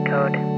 flight code.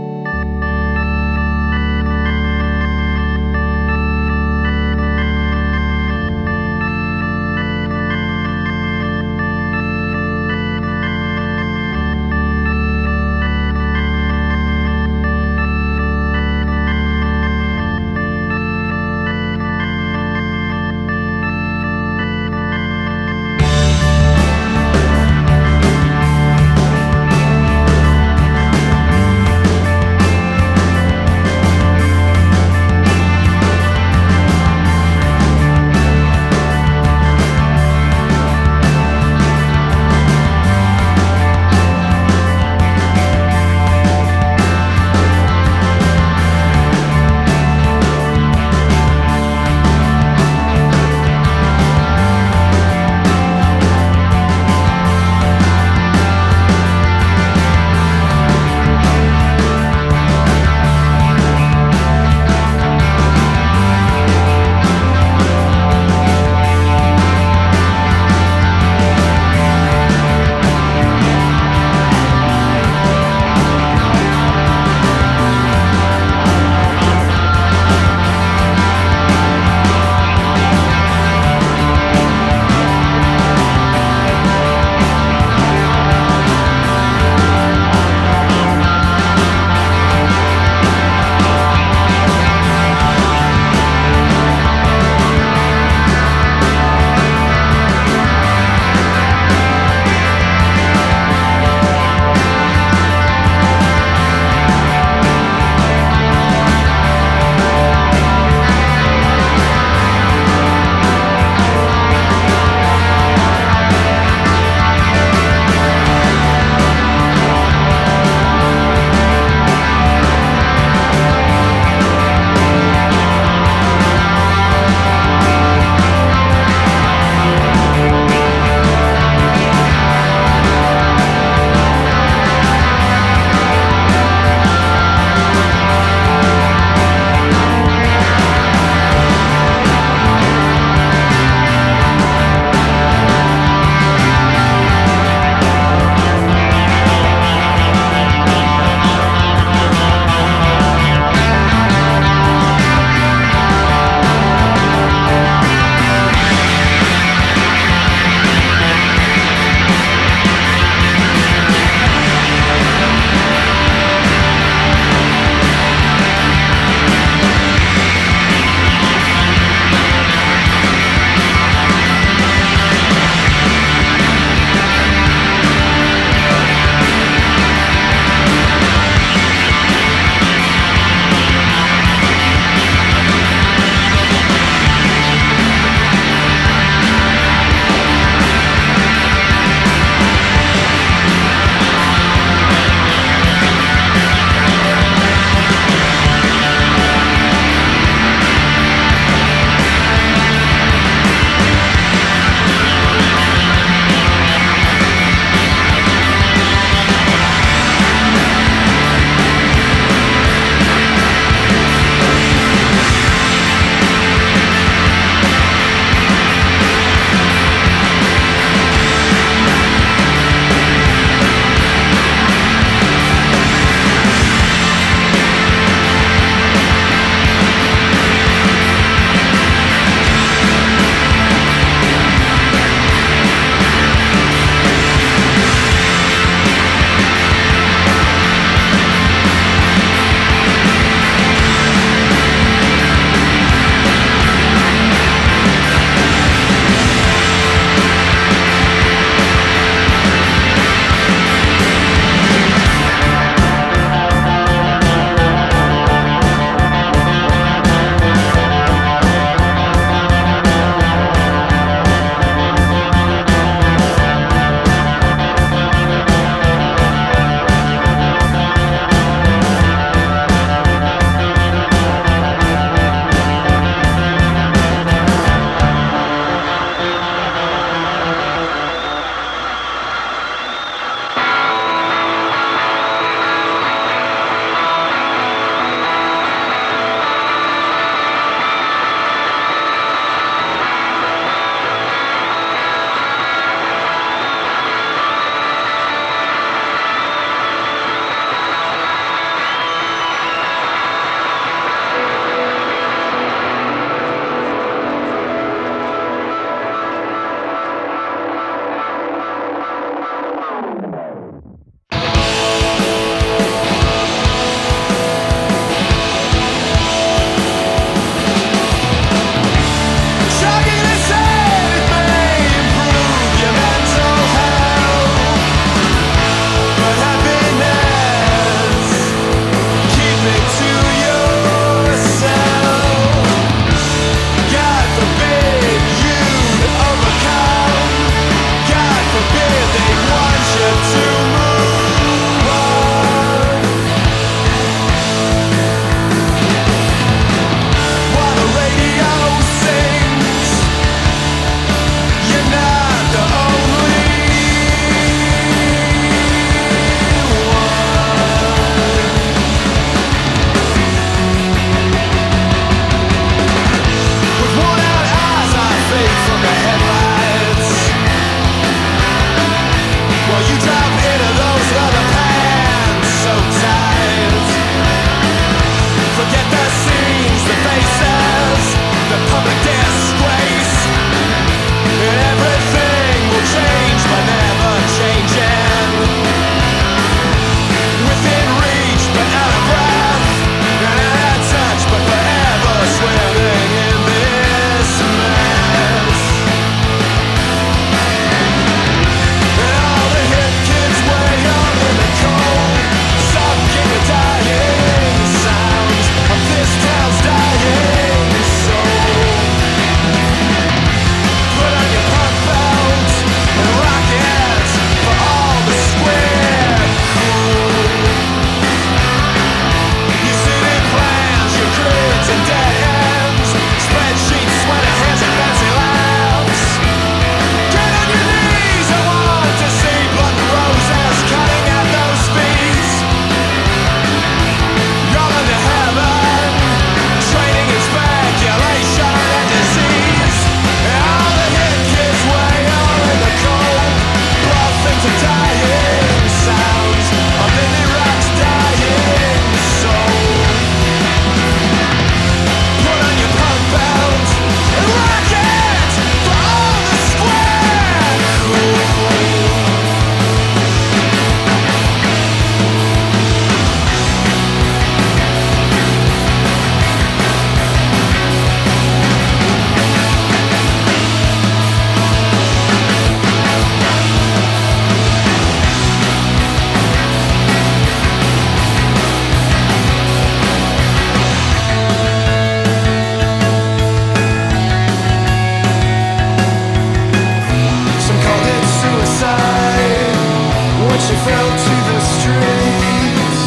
She fell to the streets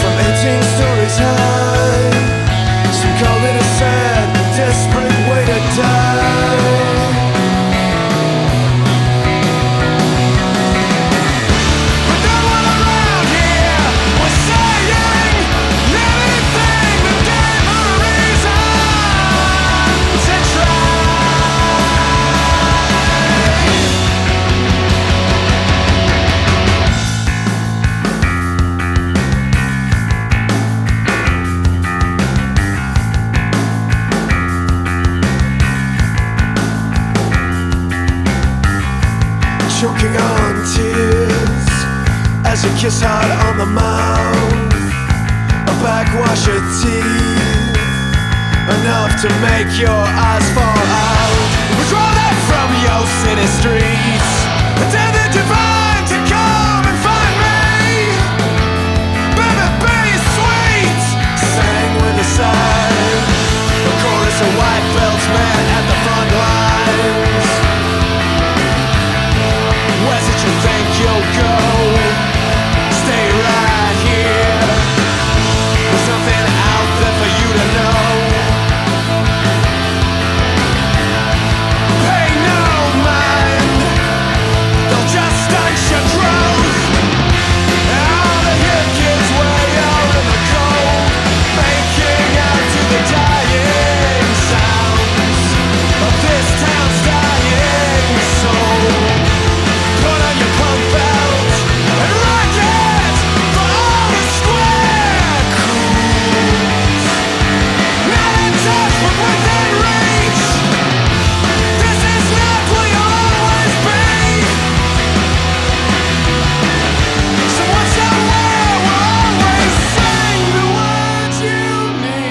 from 18 stories high. Some called it a sad, desperate way to die. But no one around here was saying anything that gave her a reason to try. Choking on tears as you kiss hard on the mouth. A backwash of teeth, enough to make your eyes fall out. Withdraw that from your city streets. Tell the divine to come and find me. Baby, be sweet, sang with a sigh. A chorus of white belts met at the front lines. Where's it you think you'll go? Stay right here. There's nothing out there for you to know. Pay no mind, they'll just stunt your growth. All the hip kids way out in the cold, making out to the dying sounds of this town's dying soul. Put on your pump belt and rock it for all the square crews. Not in touch but within reach. This is not where you'll always be. Someone somewhere will always sing the words you need.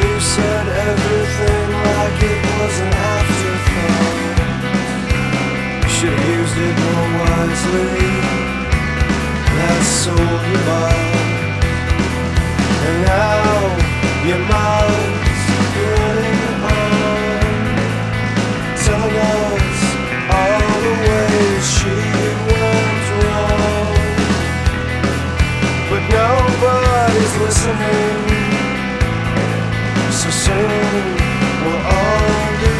You said everything like it was an afterthought. You should have used it more wisely. That soul you bought. And now your mouth's running on, telling us all the ways she went wrong. But nobody's listening. So soon we'll all be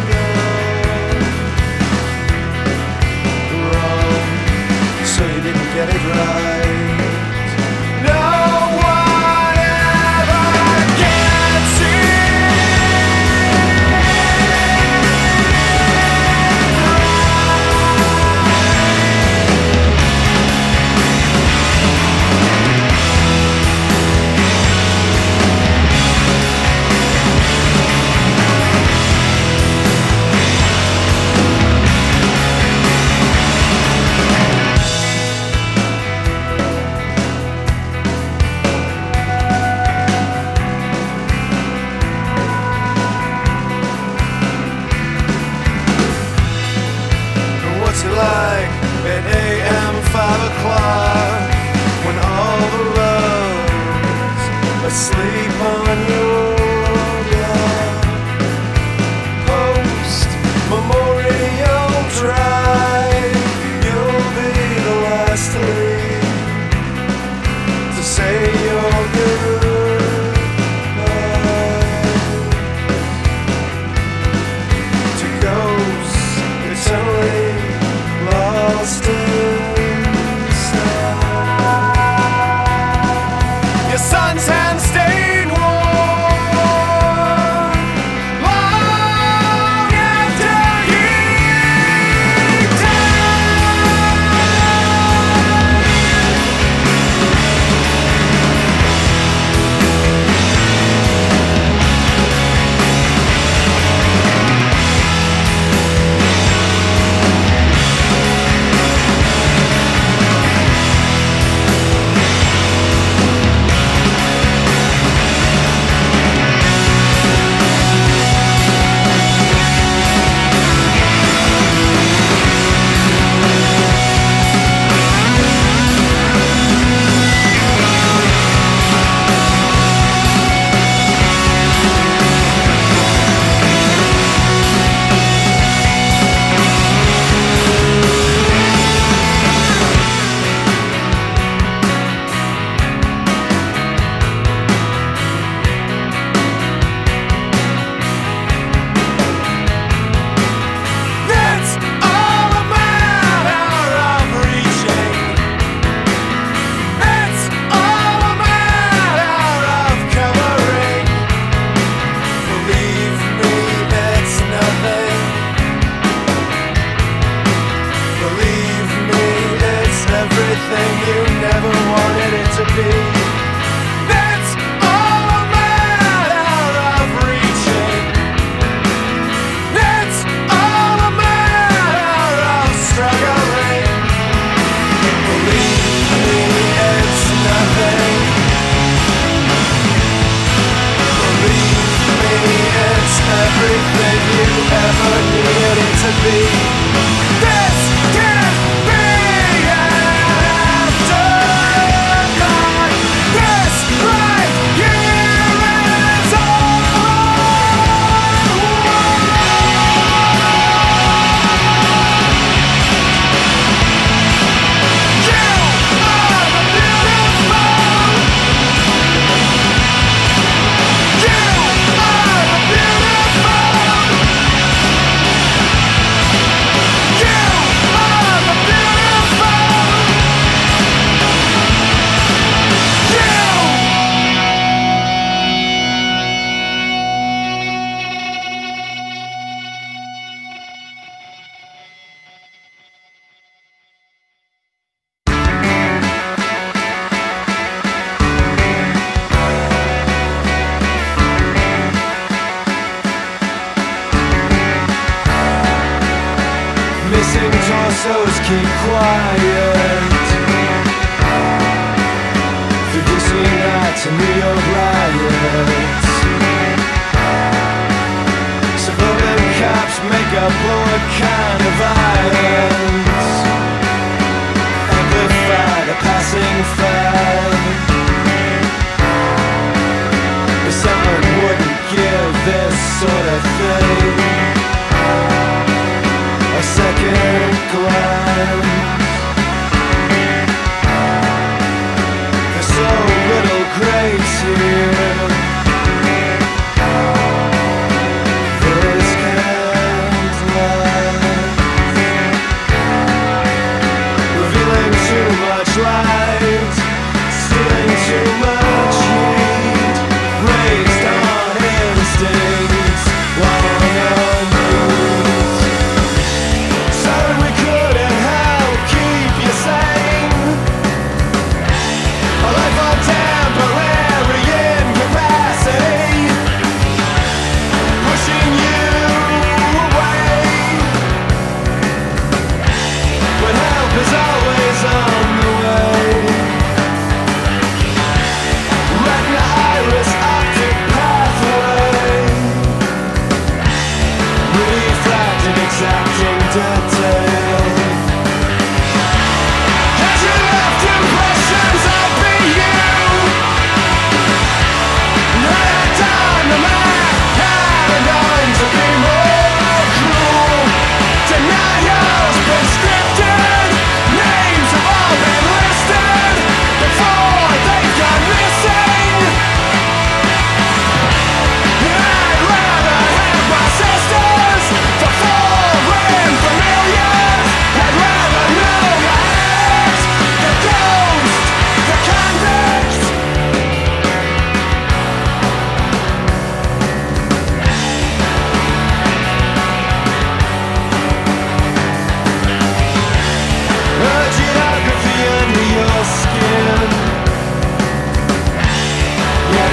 gone. Wrong, so you didn't get it right. No one ever gets it What's it like at AM 5 o'clock when all the love's asleep on your block? Post Memorial Drive, you'll be the last to leave, to say your goodbye to ghosts eternally lost in stars. You be. This can't be aftergone. This right here is missing torsos keep quiet. Producing nights and New York riots. Suburban cops make a bullet kind of violence. Amplify the passing fad. But someone wouldn't give this sort of thing a second glance. There's so little grace here. This can't last. Revealing too much light, stealing too much heat, raised on instincts, long unused. We couldn't help keep you sane. A life of temporary incapacity, pushing you away. But help is always on the way. Retina iris optic pathway, refracting exacting detail.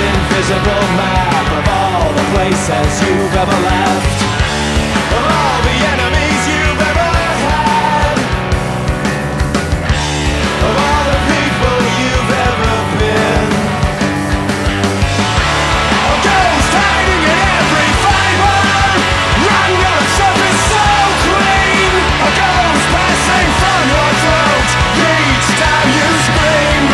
Invisible map of all the places you've ever left, of all the enemies you've ever had, of all the people you've ever been. A ghost hiding in every fiber, running on a surface so clean. A ghost passing from your throat each time you scream,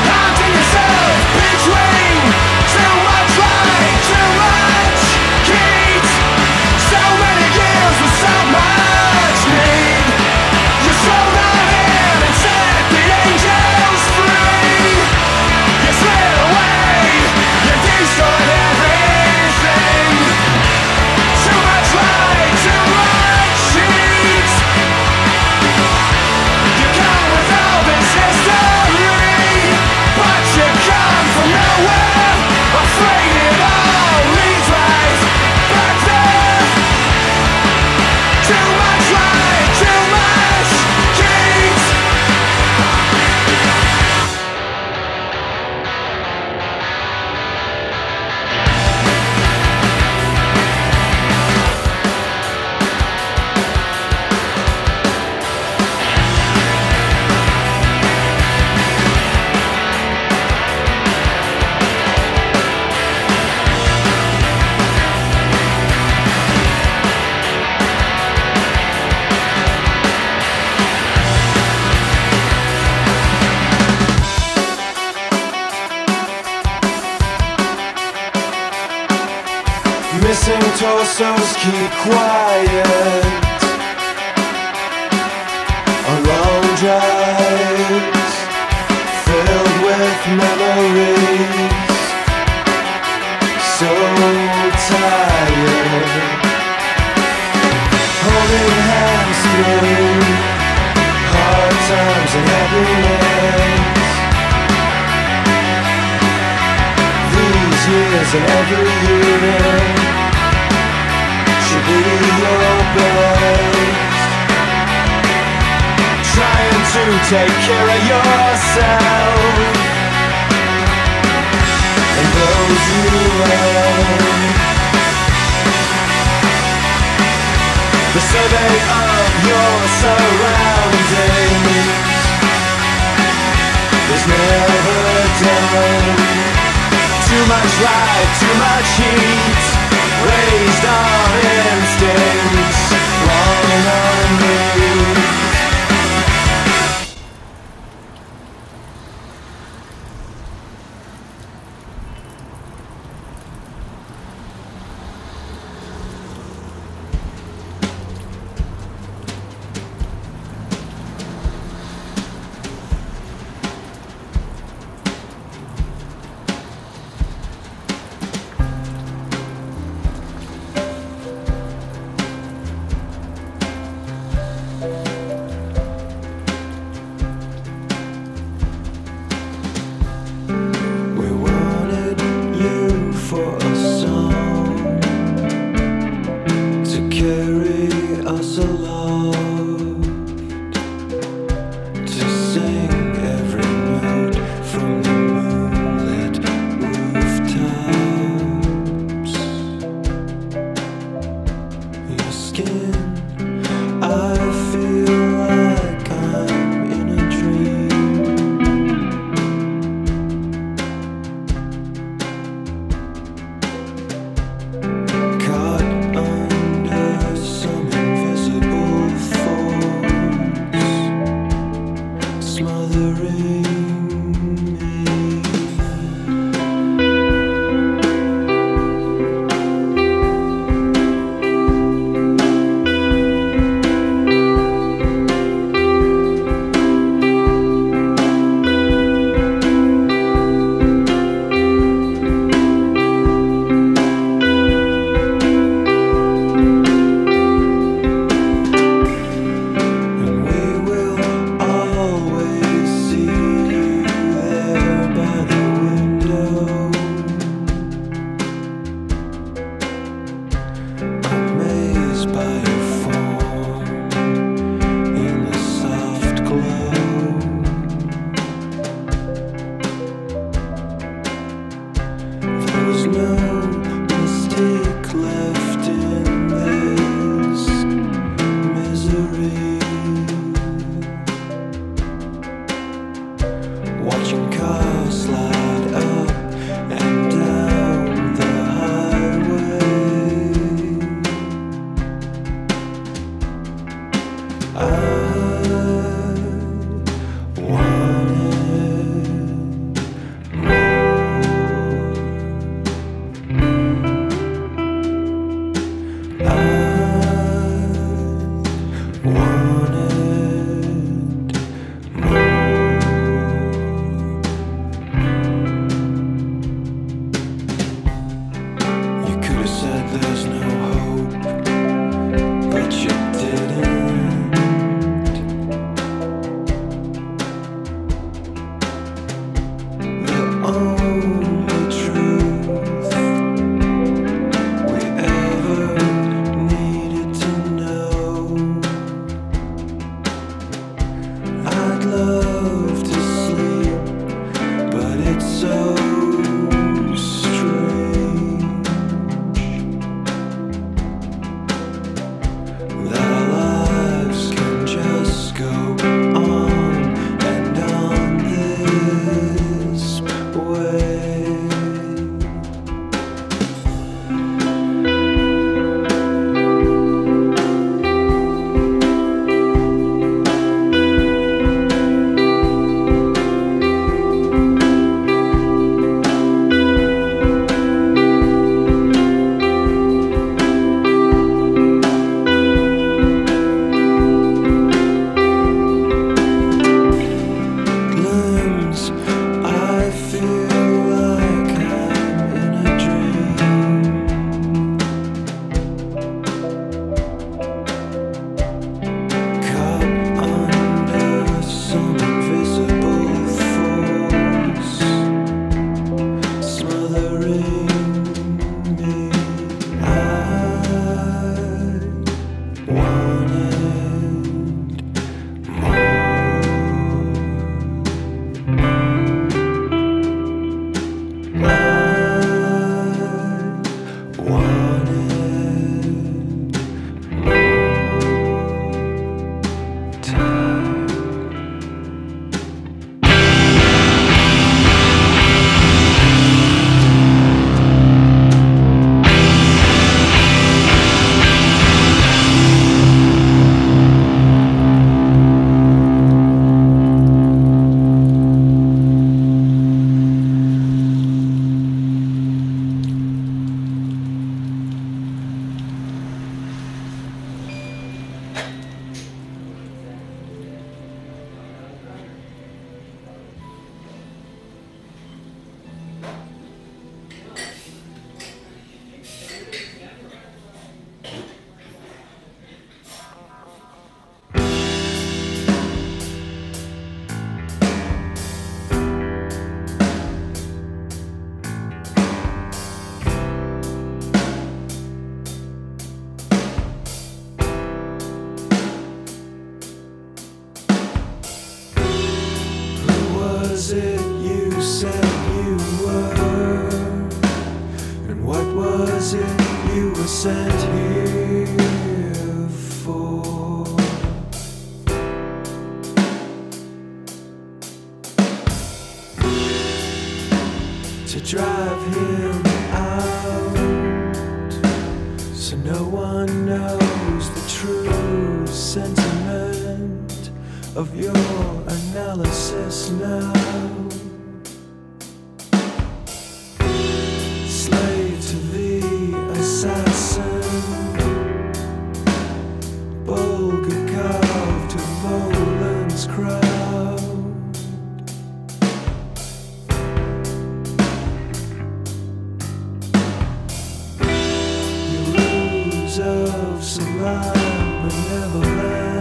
haunting yourself between too much light, too much heat. Racing torsos keep quiet on long drives filled with memories. So tired, holding hands through hard times and happiness. These years and every year should be your best. Trying to take care of yourself and those you love. The survey of your surroundings is never done. Too much light, too much heat, raised on instincts, falling on me. sent here for. To drive him out, so no one knows the true sentiment of your analysis now. Slave to the assassin, Bulgar carved to Volan's crowd. Of sublime benevolence,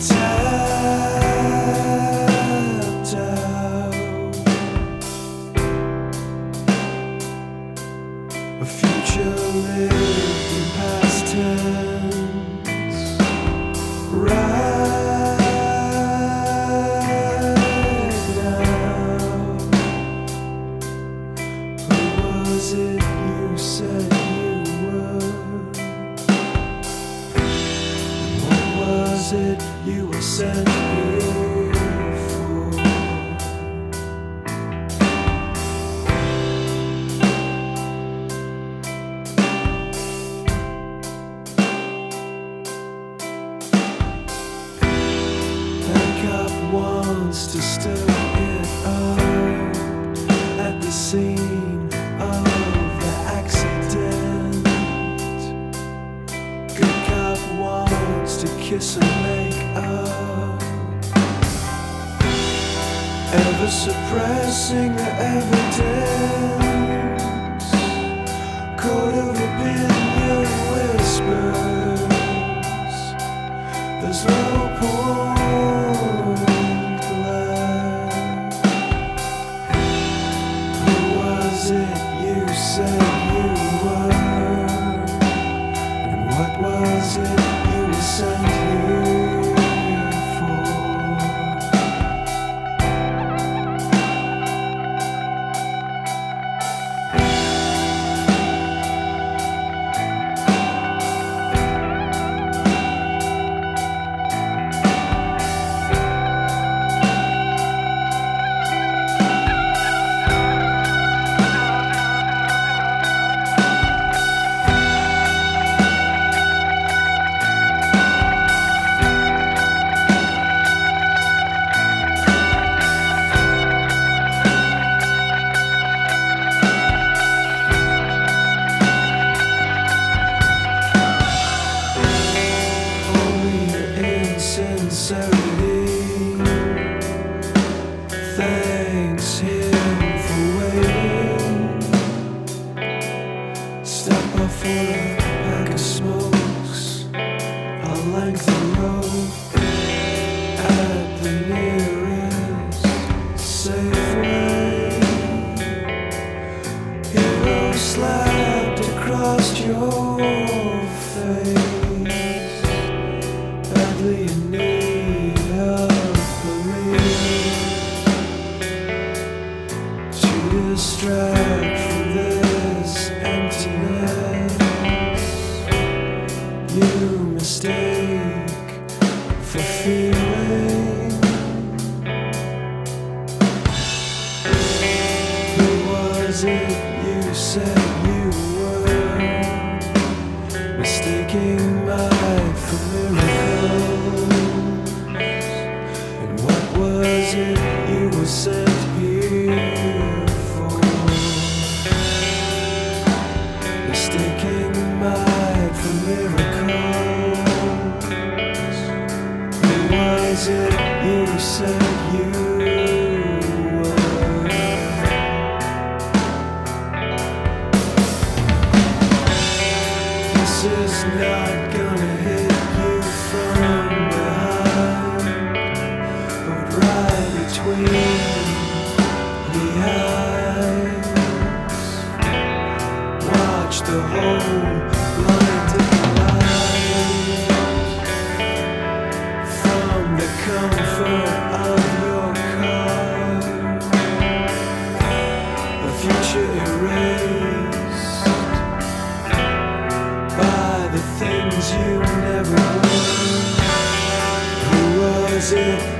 tapped out. A future lived in past tense, right now. Who was it you said it you were sent here for? Hancock wants to stir it up at the scene of the accident. Good cop wants to kiss and make up, ever suppressing the evidence. Court of opinion whispers, there's no point left. Who was it you said you were? And what was it you were sent here for? Sincerity, thanks him for waiting. Step off for a pack of smokes, a lengthy rope at the nearest Safeway. Hero slapped across your face, badly in need of belief, to distract from this emptiness you mistake for feeling. Who was it you said you were? Mistaking might for miracles. And what was it you were sent here for? Mistaking might for miracles. Who was it you said you were?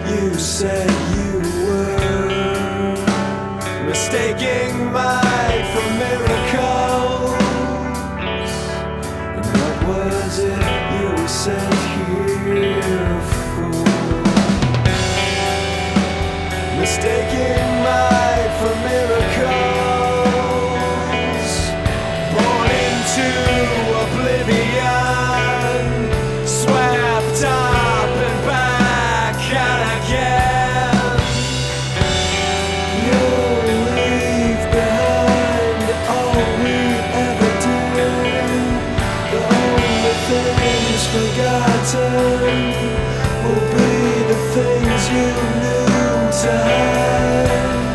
You said you were mistaking might for miracles. And what was it you were sent here for? Mistaking might for miracles. Born into oblivion, swept up and back out again. You'll leave behind all we ever did. The only things forgotten will be the things you knew to hide.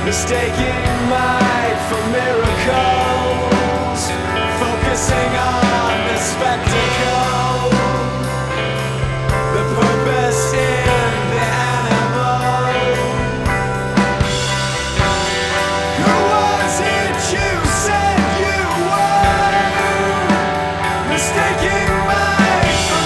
Mistaking might for miracles, focusing on the spectacle, the purpose in the animal. Who was it you said you were? Mistaking might for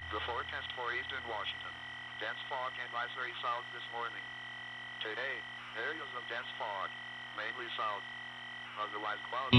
The forecast for eastern Washington. Dense fog and advisory south this morning. Today, areas of dense fog, mainly south. Otherwise cloudy.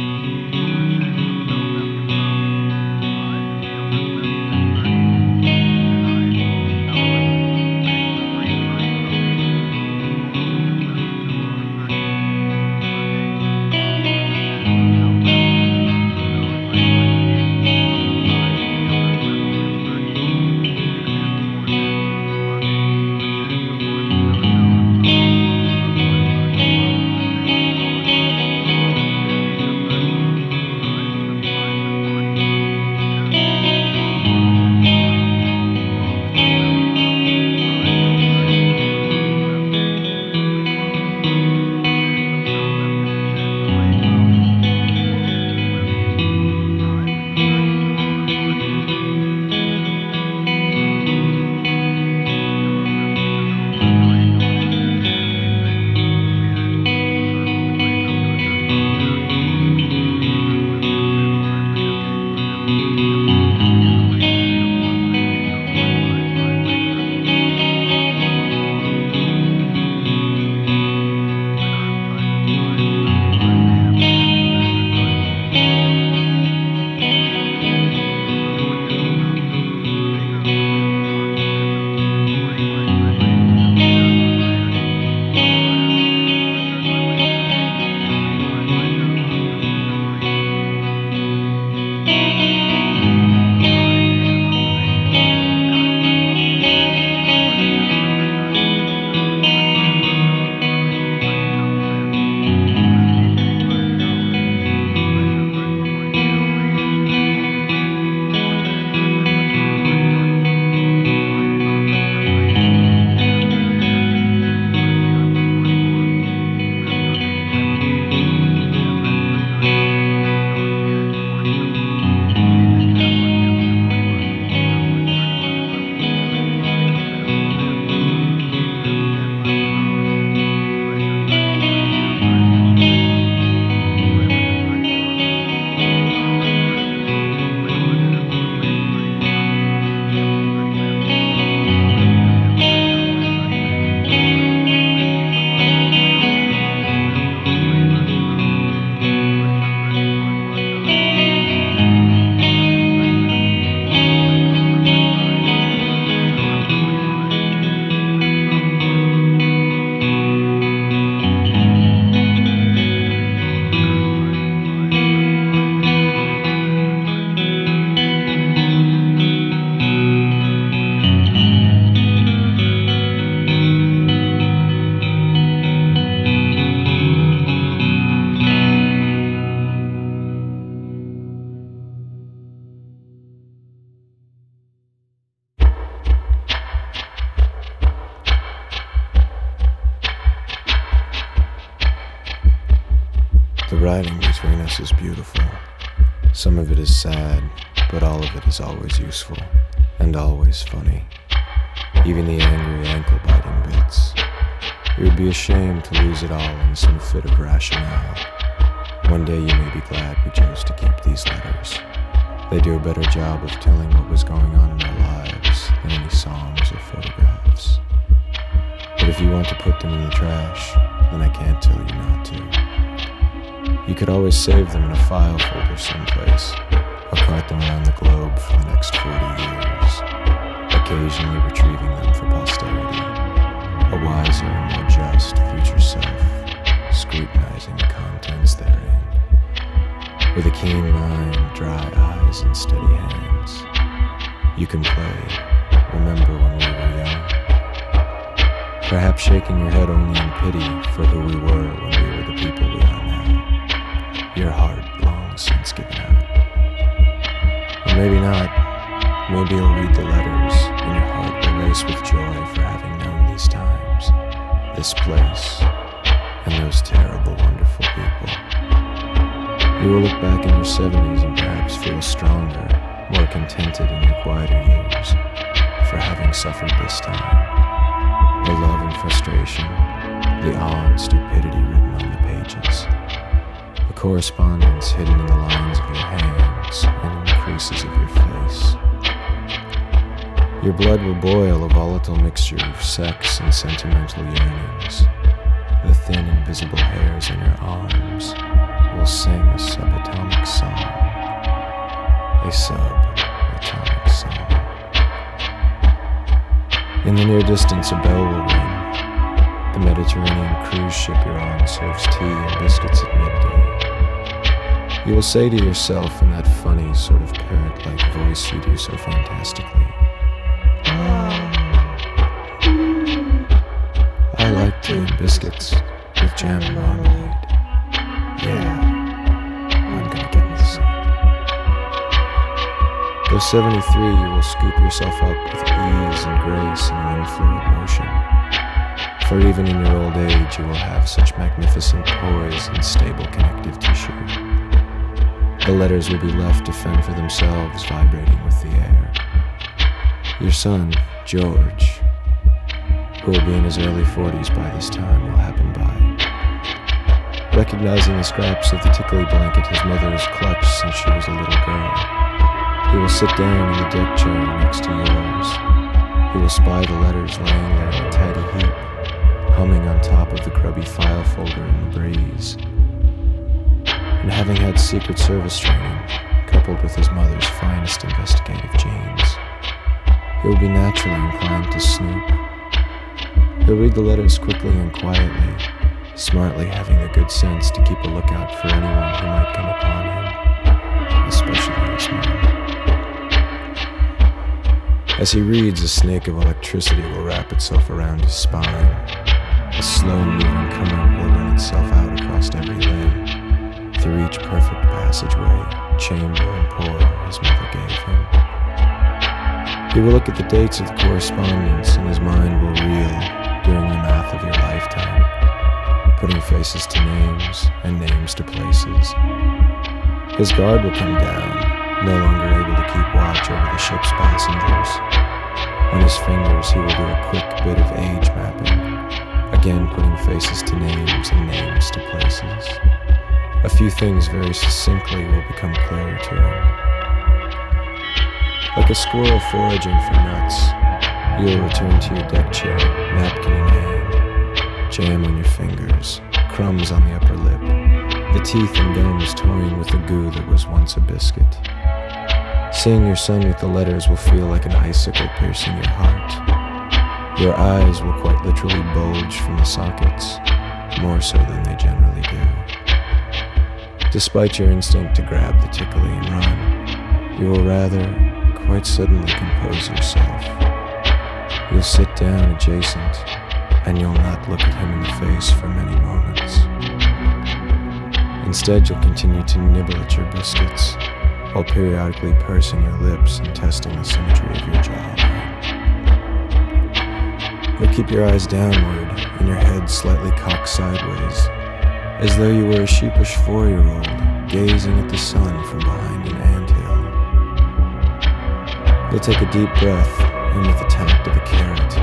writing between us is beautiful. Some of it is sad, but all of it is always useful, and always funny. Even the angry ankle-biting bits. It would be a shame to lose it all in some fit of rationale. One day you may be glad we chose to keep these letters. They do a better job of telling what was going on in our lives than any songs or photographs. But if you want to put them in the trash, then I can't tell you not to. You could always save them in a file folder someplace, or cart them around the globe for the next 40 years, occasionally retrieving them for posterity, a wiser and more just future self, scrutinizing the contents therein. With a keen mind, dry eyes, and steady hands, you can play, remember when we were young. Perhaps shaking your head only in pity for who we were when we were the people we are now. Your heart long since given out. Or maybe not. Maybe you'll read the letters, and your heart will race with joy for having known these times, this place, and those terrible, wonderful people. You will look back in your 70s and perhaps feel stronger, more contented in your quieter years for having suffered this time. The love and frustration, the awe and stupidity written on the pages, the correspondence hidden in the lines of your hands and in the creases of your face. Your blood will boil a volatile mixture of sex and sentimental yearnings. The thin invisible hairs in your arms will sing a subatomic song. A subatomic song. In the near distance, a bell will ring. The Mediterranean cruise ship you're on serves tea and biscuits at midday. You will say to yourself in that funny, sort of parrot-like voice you do so fantastically, I like tea and biscuits with jam and marmalade. Yeah, I'm gonna get me some. Though 73, you will scoop yourself up with ease and grace and one fluid motion. For even in your old age, you will have such magnificent poise and stable connective tissue. The letters will be left to fend for themselves, vibrating with the air. Your son, George, who will be in his early 40s by this time, will happen by. Recognizing the scraps of the tickly blanket his mother has clutched since she was a little girl, he will sit down in the deck chair next to yours. He will spy the letters laying there in a tidy heap, humming on top of the grubby file folder in the breeze. And having had Secret Service training, coupled with his mother's finest investigative genes, he will be naturally inclined to snoop. He'll read the letters quickly and quietly, smartly having the good sense to keep a lookout for anyone who might come upon him, especially his mom. As he reads, a snake of electricity will wrap itself around his spine. A slow-moving current will run itself out across every limb, through each perfect passageway, chamber, and pore his mother gave him. He will look at the dates of the correspondence, and his mind will reel during the math of your lifetime, putting faces to names and names to places. His guard will come down, no longer able to keep watch over the ship's passengers. On his fingers, he will do a quick bit of age mapping, again putting faces to names and names to places. A few things very succinctly will become clearer to him. Like a squirrel foraging for nuts, you will return to your deck chair, napkin in hand, jam on your fingers, crumbs on the upper lip, the teeth and gums toying with the goo that was once a biscuit. Seeing your son with the letters will feel like an icicle piercing your heart. Your eyes will quite literally bulge from the sockets, more so than they generally do. Despite your instinct to grab the tickly and run, you will rather, quite suddenly, compose yourself. You'll sit down adjacent, and you'll not look at him in the face for many moments. Instead, you'll continue to nibble at your biscuits, while periodically pursing your lips and testing the symmetry of your jawline. You'll keep your eyes downward and your head slightly cocked sideways, as though you were a sheepish 4-year-old gazing at the sun from behind an anthill. You'll take a deep breath and with the tact of a carrot,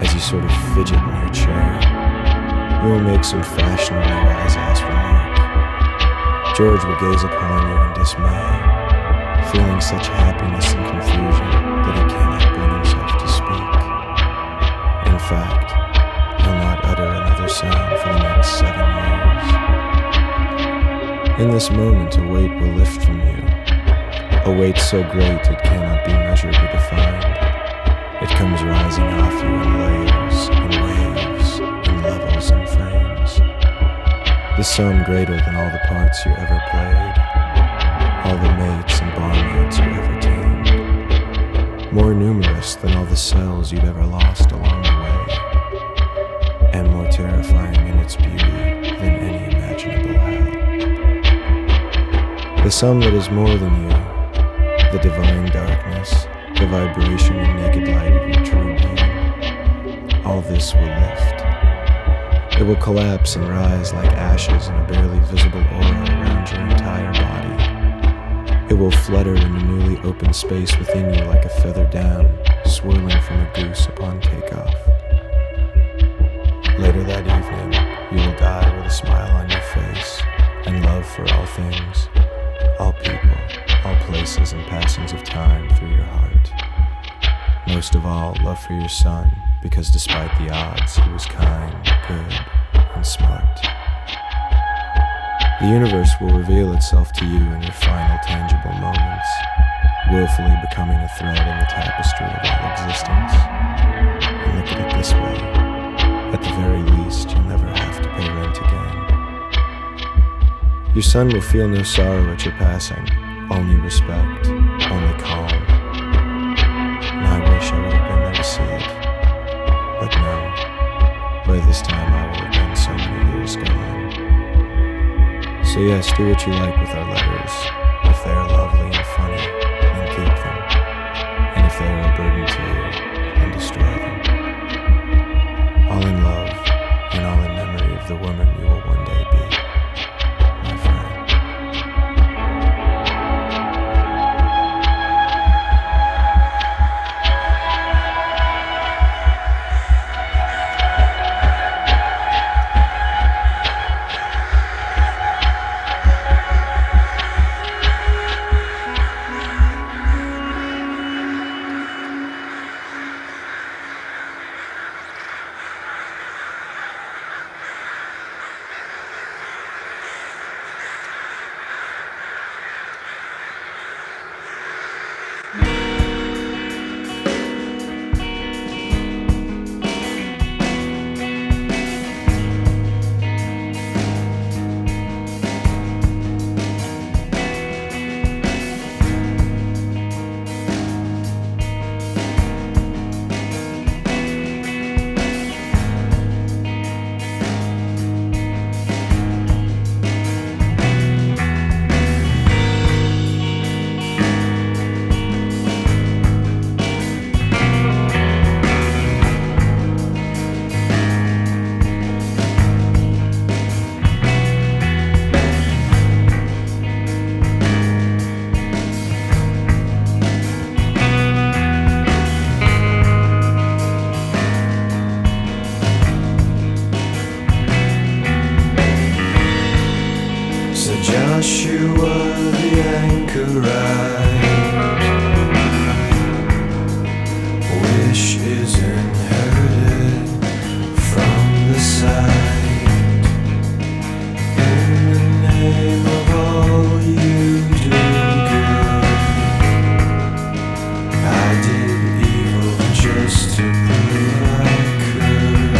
as you sort of fidget in your chair, you will make some fashionably wise-ass remark. George will gaze upon you in dismay, feeling such happiness and confusion that he cannot bring himself to speak. In fact, he'll not utter another sound for the next 7 years. In this moment, a weight will lift from you, a weight so great it cannot be measured or defined. It comes rising off you in layers, in waves, in levels and frames. The sum greater than all the parts you ever played, all the mates and barmaids you ever tamed, more numerous than all the cells you'd ever lost along the way, and more terrifying in its beauty than any imaginable hell. The sum that is more than you, the divine darkness, the vibration and naked light of your true being, all this will lift. It will collapse and rise like ashes in a barely visible aura around your entire body. It will flutter in a newly opened space within you like a feathered down, swirling from a goose upon takeoff. Later that evening, you will die with a smile on your face, and love for all things, all people, all places and passings of time through your heart. Most of all, love for your son, because despite the odds, he was kind, good, and smart. The universe will reveal itself to you in your final tangible moments, willfully becoming a thread in the tapestry of all existence. And look at it this way, at the very least, you'll never have to pay rent again. Your son will feel no sorrow at your passing, only respect, only calm. And I wish I would have been there to see it. But no, by this time I will have been so many years gone. So yes, do what you like with our letters. If they are lovely and funny, then keep them. And if they are a burden to you, then destroy them. All in love, and all in memory of the woman you will one day be, my friend. Joshua the anchorite, wish is inherited from the sight. In the name of all you do good, I did evil just to prove I could.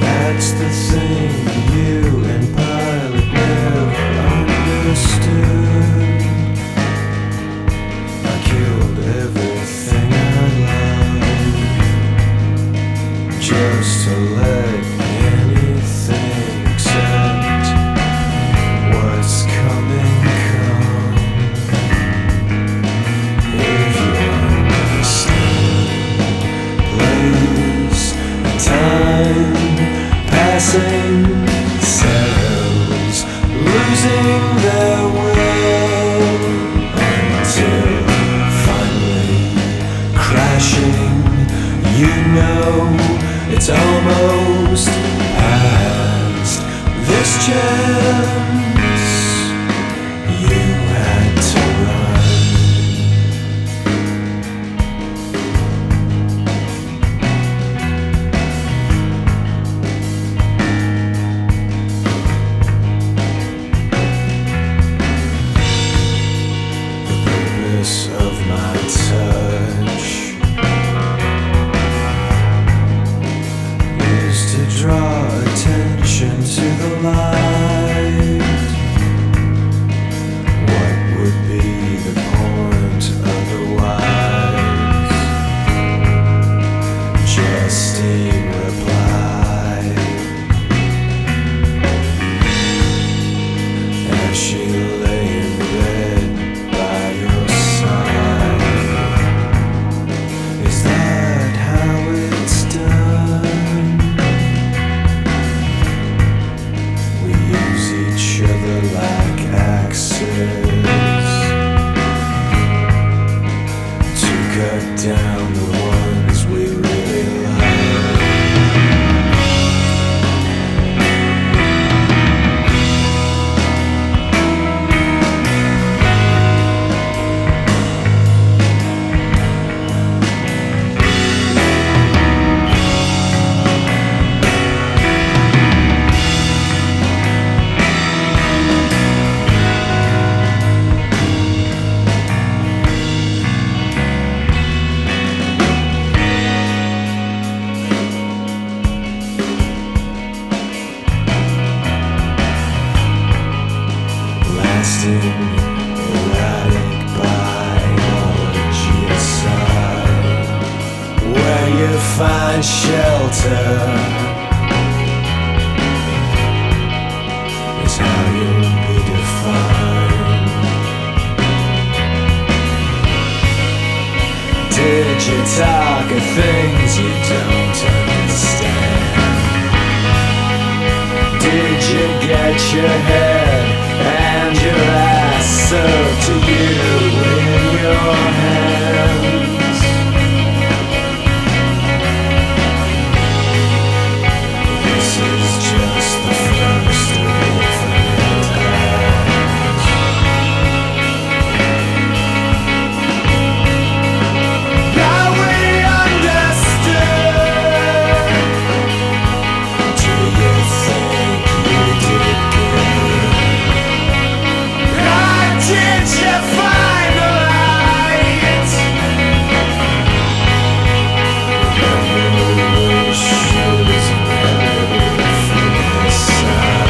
That's the thing you and Pilate never understood. freezing, erratic biology aside, where you find shelter is how you'll be defined. Did you talk of things you don't understand? Did you get your head and your ass served to you in your hands? This is just the first of infinite acts. Now we understood. Do you think you did good? Did you find the light? Remember the shoes never from the side.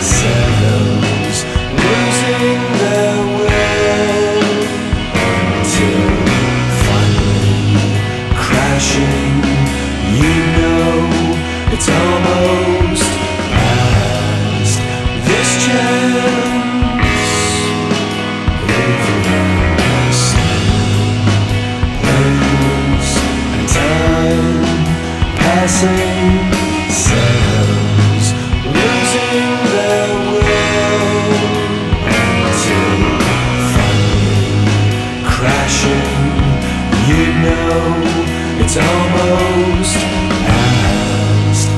Cells losing their will until finally crashing. You know it's almost past this chance. If you understand place and time passing, cells losing their will until finally crashing. You know it's almost past.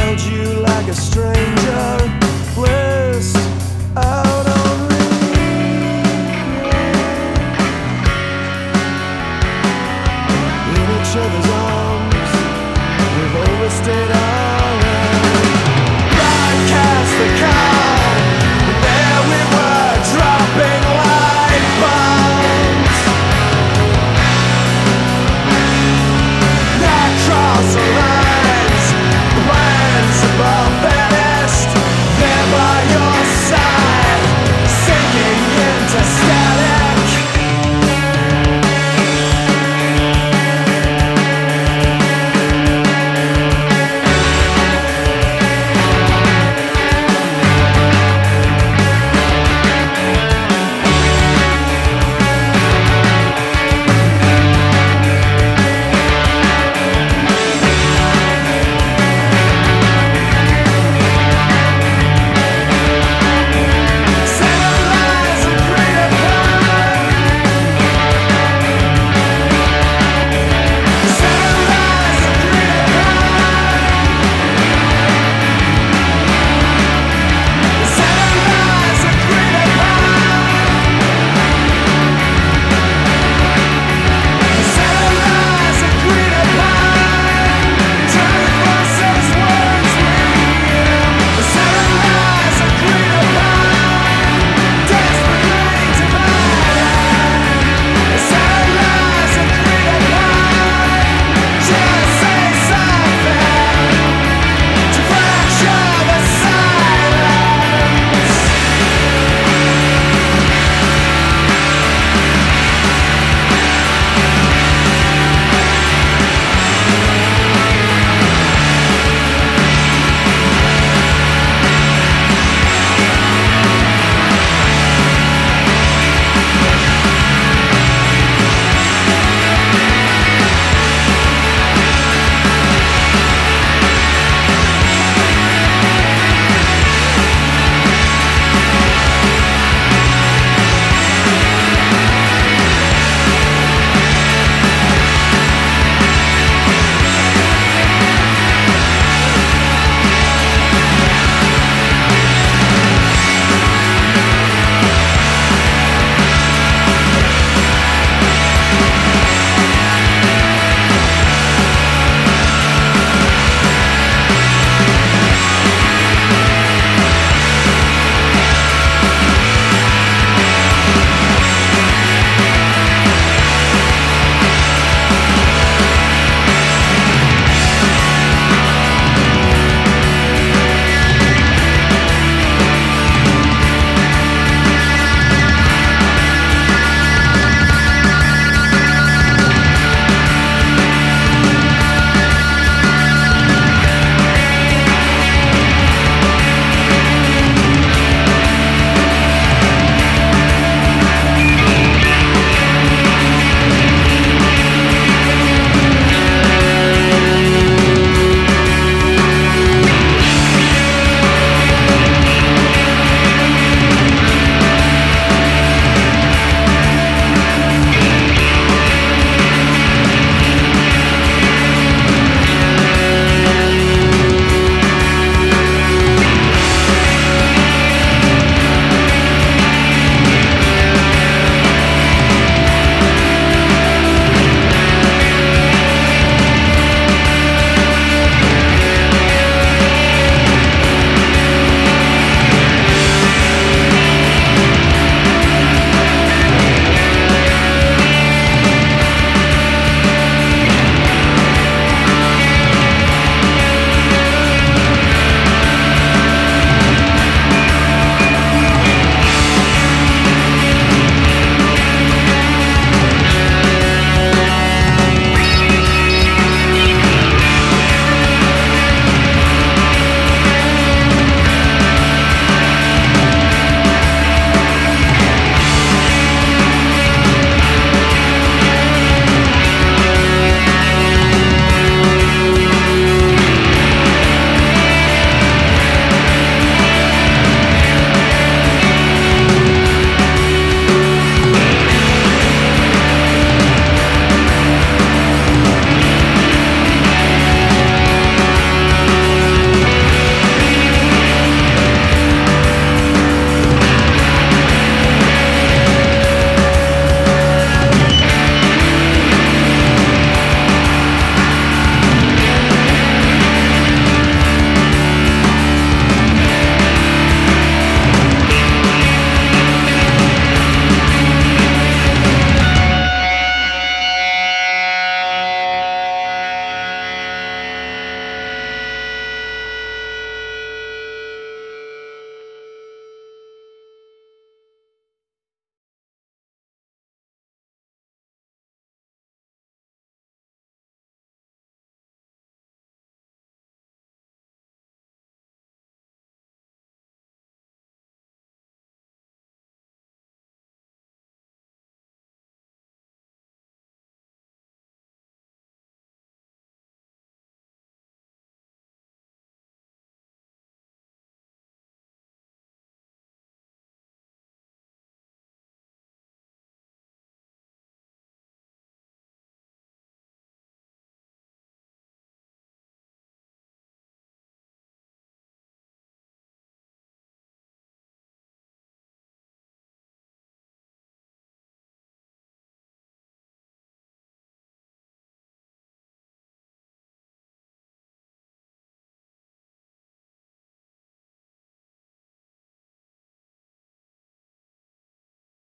held you like a stranger, placed out on in each other's arms. We've overstayed our broadcast the call. There we were, dropping light bombs. Not cross the lines, plans above vanished.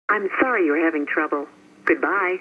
I'm sorry you're having trouble. Goodbye.